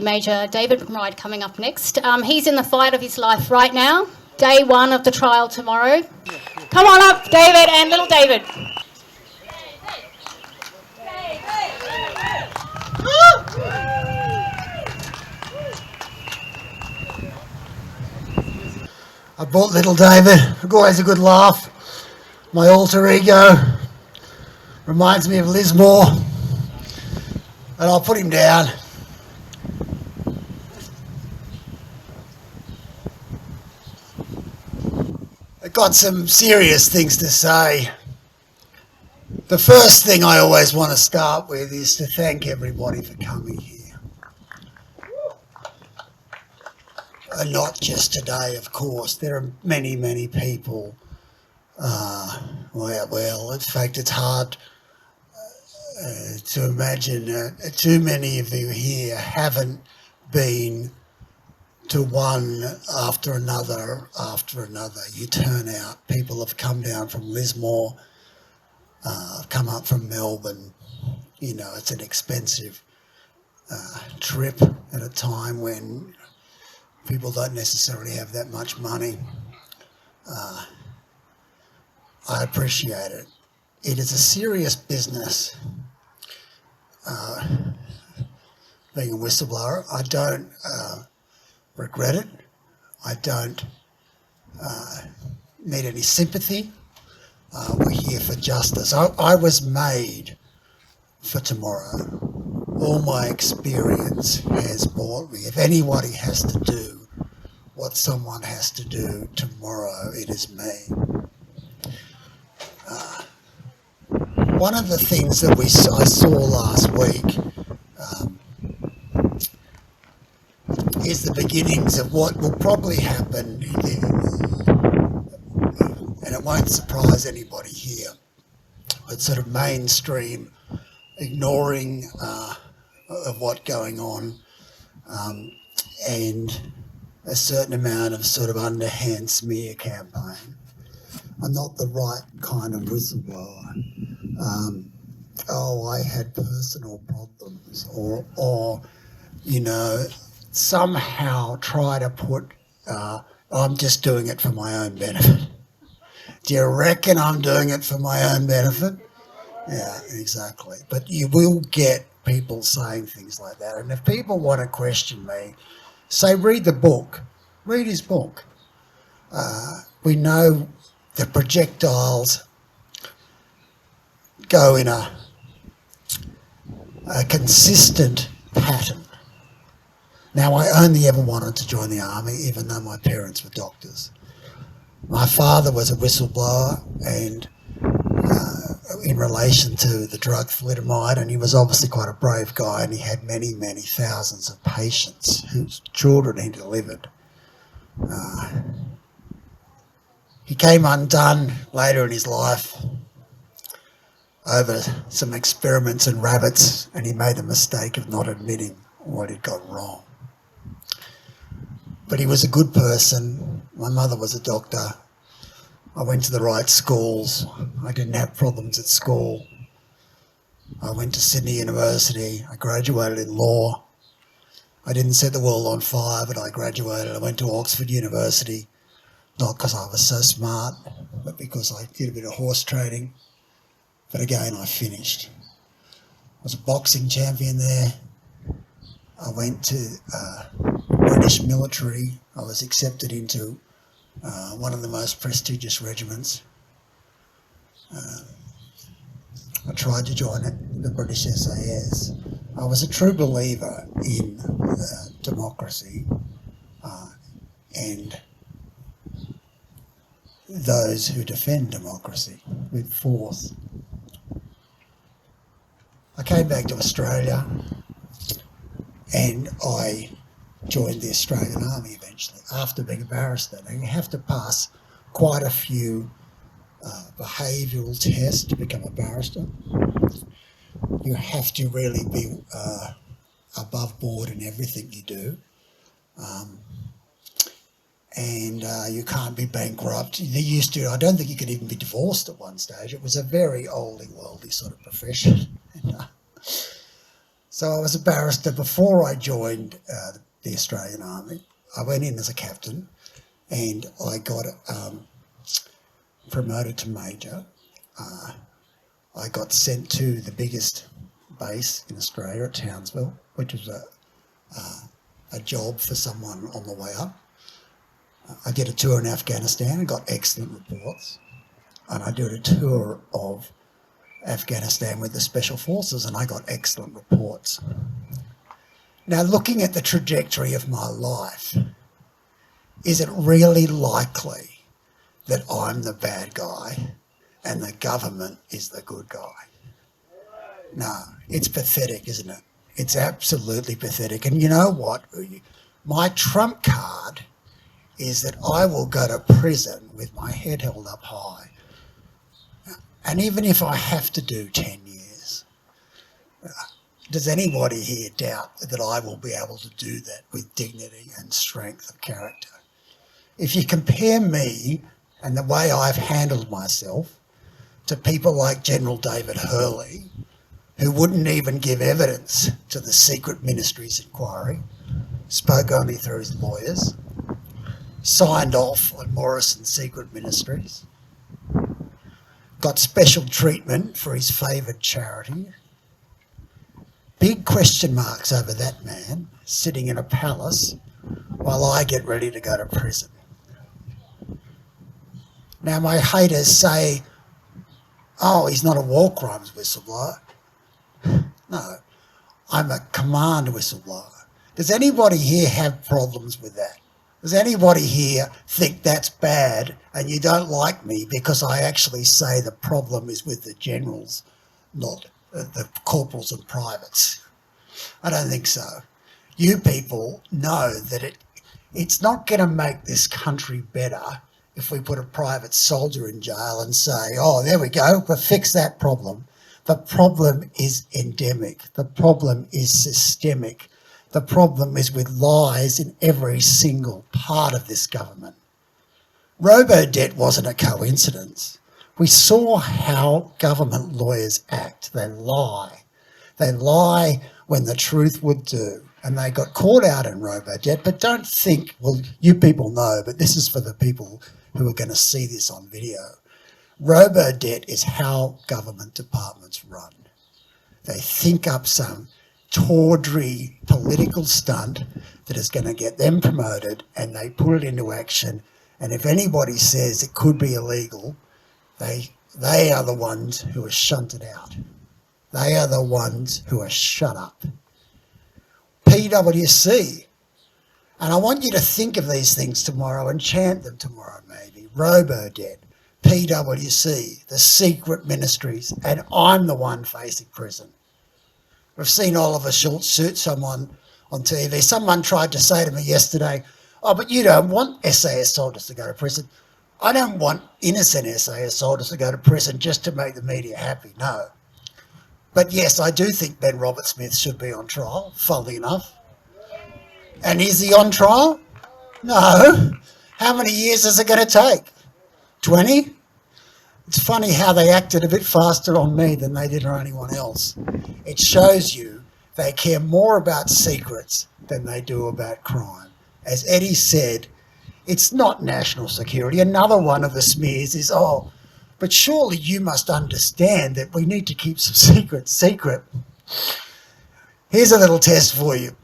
Major David McBride coming up next. He's in the fight of his life right now. Day one of the trial tomorrow. Come on up, David and little David. I bought little David. Always a good laugh. My alter ego reminds me of Lismore, and I'll put him down. I've got some serious things to say. The first thing I always want to start with is to thank everybody for coming here. And not just today, of course. There are many, many people. Well, in fact, it's hard to imagine too many of you here haven't been to one after another. You turn out. People have come down from Lismore, come up from Melbourne. You know, it's an expensive trip at a time when people don't necessarily have that much money. I appreciate it. It is a serious business, being a whistleblower. I don't regret it. I don't need any sympathy. We're here for justice. I was made for tomorrow. All my experience has brought me. If anybody has to do what someone has to do tomorrow, it is me. One of the things that I saw last week is the beginnings of what will probably happen, and it won't surprise anybody here, but sort of mainstream ignoring of what's going on, and a certain amount of sort of underhand smear campaign. I'm not the right kind of whistleblower. I had personal problems, or you know, somehow try to put, I'm just doing it for my own benefit. Do you reckon I'm doing it for my own benefit? Yeah, exactly. But you will get people saying things like that. And if people want to question me, say, read the book. Read his book. We know the projectiles go in a consistent pattern. Now, I only ever wanted to join the army, even though my parents were doctors. My father was a whistleblower, and in relation to the drug thalidomide, and he was obviously quite a brave guy, and he had many, many thousands of patients whose children he delivered. He came undone later in his life over some experiments in rabbits, and he made the mistake of not admitting what he'd got wrong. But he was a good person. My mother was a doctor. I went to the right schools. I didn't have problems at school. I went to Sydney University. I graduated in law. I didn't set the world on fire, but I graduated. I went to Oxford University, not because I was so smart, but because I did a bit of horse trading. But again, I finished. I was a boxing champion there. I went to British military. I was accepted into one of the most prestigious regiments. I tried to join the British SAS. I was a true believer in democracy and those who defend democracy with force. I came back to Australia and I joined the Australian Army eventually after being a barrister. Now you have to pass quite a few behavioural tests to become a barrister. You have to really be above board in everything you do. And you can't be bankrupt. They used to, I don't think you could even be divorced at one stage. It was a very oldie worldy sort of profession. And, So I was a barrister before I joined the Australian Army. I went in as a captain and I got promoted to major. I got sent to the biggest base in Australia at Townsville, which was a job for someone on the way up. I did a tour in Afghanistan and got excellent reports. And I did a tour of Afghanistan with the Special Forces and I got excellent reports. Now, looking at the trajectory of my life, is it really likely that I'm the bad guy and the government is the good guy? No, it's pathetic, isn't it? It's absolutely pathetic. And you know what? My trump card is that I will go to prison with my head held up high. And even if I have to do 10 years, does anybody here doubt that I will be able to do that with dignity and strength of character? If you compare me and the way I've handled myself to people like General David Hurley, who wouldn't even give evidence to the secret ministries inquiry, spoke only through his lawyers, signed off on Morrison's secret ministries, got special treatment for his favoured charity. Big question marks over that man sitting in a palace while I get ready to go to prison. Now my haters say, oh, he's not a war crimes whistleblower. No, I'm a command whistleblower. Does anybody here have problems with that? Does anybody here think that's bad and you don't like me because I actually say the problem is with the generals, not the corporals and privates? I don't think so. You people know that it's not going to make this country better if we put a private soldier in jail and say, oh, there we go, we'll fix that problem. The problem is endemic. The problem is systemic. The problem is with lies in every single part of this government. Robo-debt wasn't a coincidence. We saw how government lawyers act. They lie. They lie when the truth would do. And they got caught out in robo-debt. But don't think, well, you people know, but this is for the people who are going to see this on video. Robo-debt is how government departments run. They think up some tawdry political stunt that is going to get them promoted and they put it into action. And if anybody says it could be illegal, they are the ones who are shunted out. They are the ones who are shut up. PwC. And I want you to think of these things tomorrow and chant them tomorrow maybe. Robo-debt, PwC, the secret ministries, and I'm the one facing prison. I've seen Oliver Schultz shoot someone on TV. Someone tried to say to me yesterday, oh, but you don't want SAS soldiers to go to prison. I don't want innocent SAS soldiers to go to prison just to make the media happy, no. But yes, I do think Ben Robert-Smith should be on trial, funnily enough. And is he on trial? No. How many years is it going to take? 20? It's funny how they acted a bit faster on me than they did on anyone else. It shows you they care more about secrets than they do about crime. As Eddie said, it's not national security. Another one of the smears is, oh, but surely you must understand that we need to keep some secrets secret. Here's a little test for you.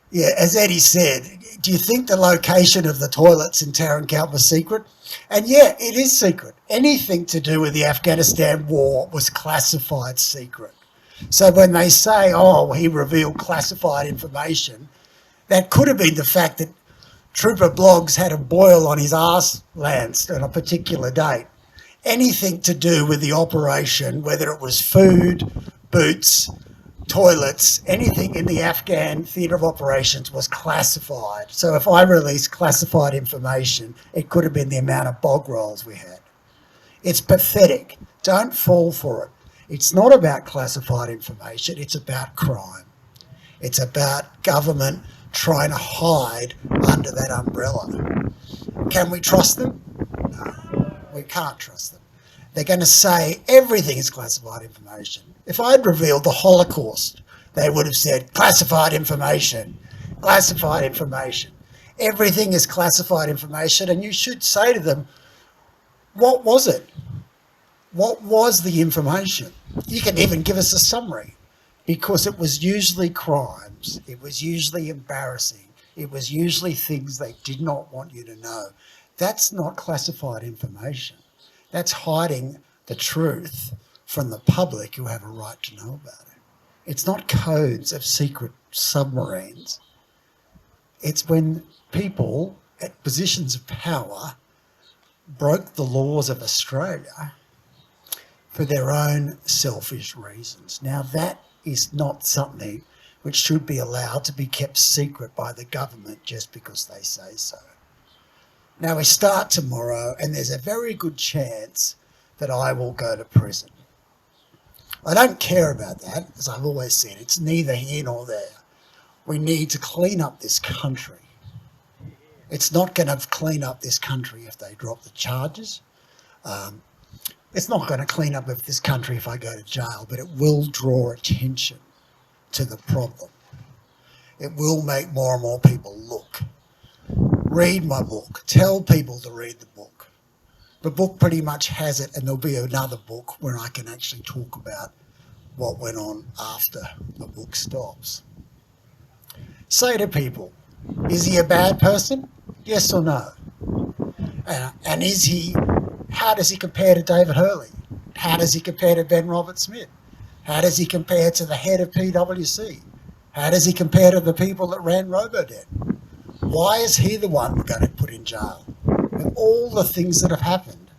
Yeah, as Eddie said, do you think the location of the toilets in Tarin Kowt was secret? And yeah, it is secret. Anything to do with the Afghanistan war was classified secret. So when they say, oh, he revealed classified information, that could have been the fact that Trooper Bloggs had a boil on his arse lance on a particular date. Anything to do with the operation, whether it was food, boots, toilets, anything in the Afghan theatre of operations was classified. So if I released classified information, it could have been the amount of bog rolls we had. It's pathetic. Don't fall for it. It's not about classified information. It's about crime. It's about government trying to hide under that umbrella. Can we trust them? No, we can't trust them. They're going to say everything is classified information. If I'd revealed the Holocaust they would have said classified information, classified information. Everything is classified information, and you should say to them, what was it? What was the information? You can even give us a summary, because it was usually crimes. It was usually embarrassing. It was usually things they did not want you to know. That's not classified information. That's hiding the truth from the public who have a right to know about it. It's not codes of secret submarines. It's when people at positions of power broke the laws of Australia for their own selfish reasons. Now, that is not something which should be allowed to be kept secret by the government just because they say so. Now, we start tomorrow, and there's a very good chance that I will go to prison. I don't care about that, as I've always said. It's neither here nor there. We need to clean up this country. It's not going to clean up this country if they drop the charges. It's not going to clean up this country if I go to jail, but it will draw attention to the problem. It will make more and more people look. Read my book. Tell people to read the book. The book pretty much has it, and there'll be another book where I can actually talk about what went on after the book stops. Say to people, is he a bad person? Yes or no? And is he, how does he compare to David Hurley? How does he compare to Ben Roberts-Smith? How does he compare to the head of PwC? How does he compare to the people that ran Robodebt? Why is he the one we're going to put in jail? And all the things that have happened.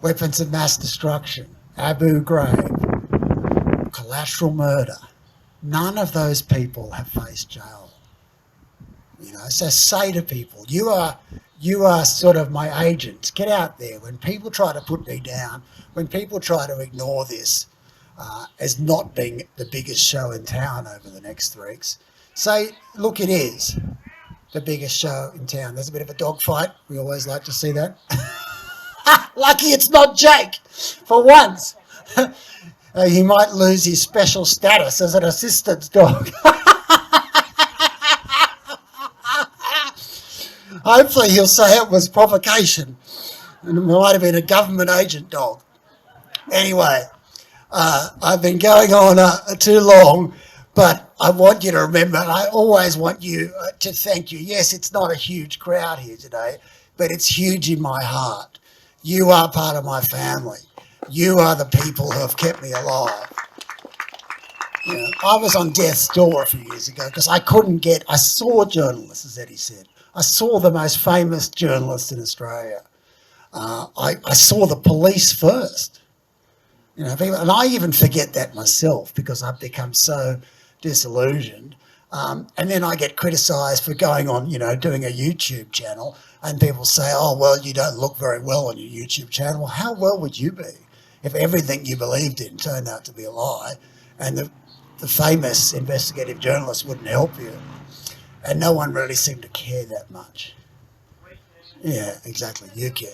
Weapons of mass destruction, Abu Ghraib, collateral murder. None of those people have faced jail. You know, so say to people, you are sort of my agent. Get out there. When people try to put me down, when people try to ignore this as not being the biggest show in town over the next 3 weeks, say, look, it is the biggest show in town. There's a bit of a dogfight. We always like to see that. Lucky it's not Jake, for once. He might lose his special status as an assistance dog. Hopefully he'll say it was provocation. And it might have been a government agent dog. Anyway, I've been going on too long, but I want you to remember, and I always want you to thank you. Yes, it's not a huge crowd here today, but it's huge in my heart. You are part of my family. You are the people who have kept me alive. You know, I was on death's door a few years ago because I saw journalists, as Eddie said. I saw the most famous journalists in Australia. I saw the police first. You know, people, and I even forget that myself because I've become so disillusioned. And then I get criticised for going on, you know, doing a YouTube channel, and people say, oh, well, you don't look very well on your YouTube channel. Well, how well would you be if everything you believed in turned out to be a lie, and the famous investigative journalists wouldn't help you? And no one really seemed to care that much. Yeah, exactly. You care.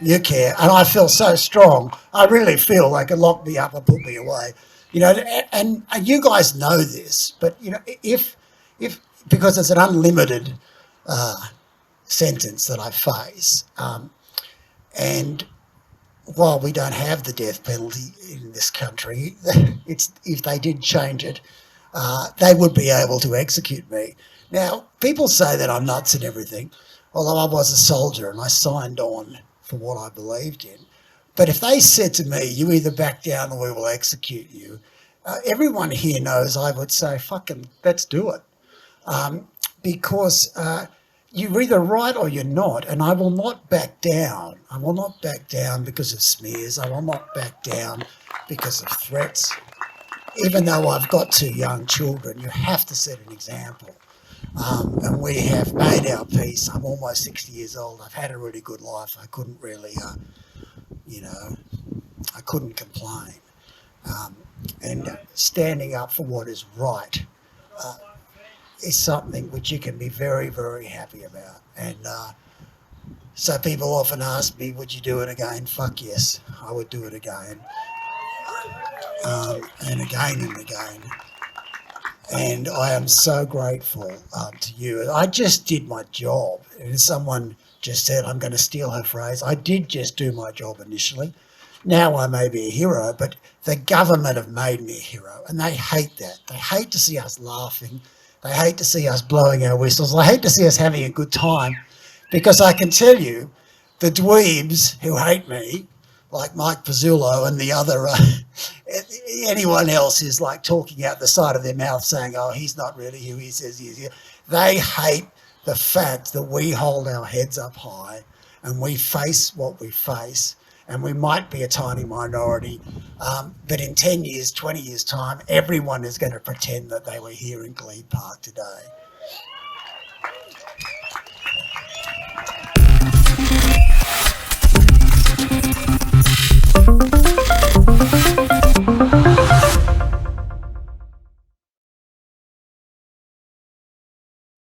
You care. And I feel so strong. I really feel like it locked me up and put me away. You know, and you guys know this, but, you know, if because it's an unlimited sentence that I face, and while we don't have the death penalty in this country, if they did change it, they would be able to execute me. Now, people say that I'm nuts and everything, although I was a soldier and I signed on for what I believed in. But if they said to me, you either back down or we will execute you, everyone here knows I would say, fucking, let's do it. Because you're either right or you're not, and I will not back down. I will not back down because of smears. I will not back down because of threats. Even though I've got 2 young children, you have to set an example. And we have made our peace. I'm almost 60 years old. I've had a really good life. I couldn't really, I couldn't complain. And standing up for what is right is something which you can be very, very happy about. And so people often ask me, would you do it again? Fuck yes, I would do it again. And again and again. And I am so grateful to you. I just did my job. And someone just said, I'm going to steal her phrase. I did just do my job initially. Now I may be a hero, but the government have made me a hero, and they hate that. They hate to see us laughing. They hate to see us blowing our whistles. They hate to see us having a good time, because I can tell you, the dweebs who hate me, like Mike Pizzullo and the other, anyone else is like talking out the side of their mouth saying, oh, he's not really who he says he is. They hate the fact that we hold our heads up high and we face what we face. And we might be a tiny minority, but in 10 years, 20 years' time, everyone is going to pretend that they were here in Glebe Park today.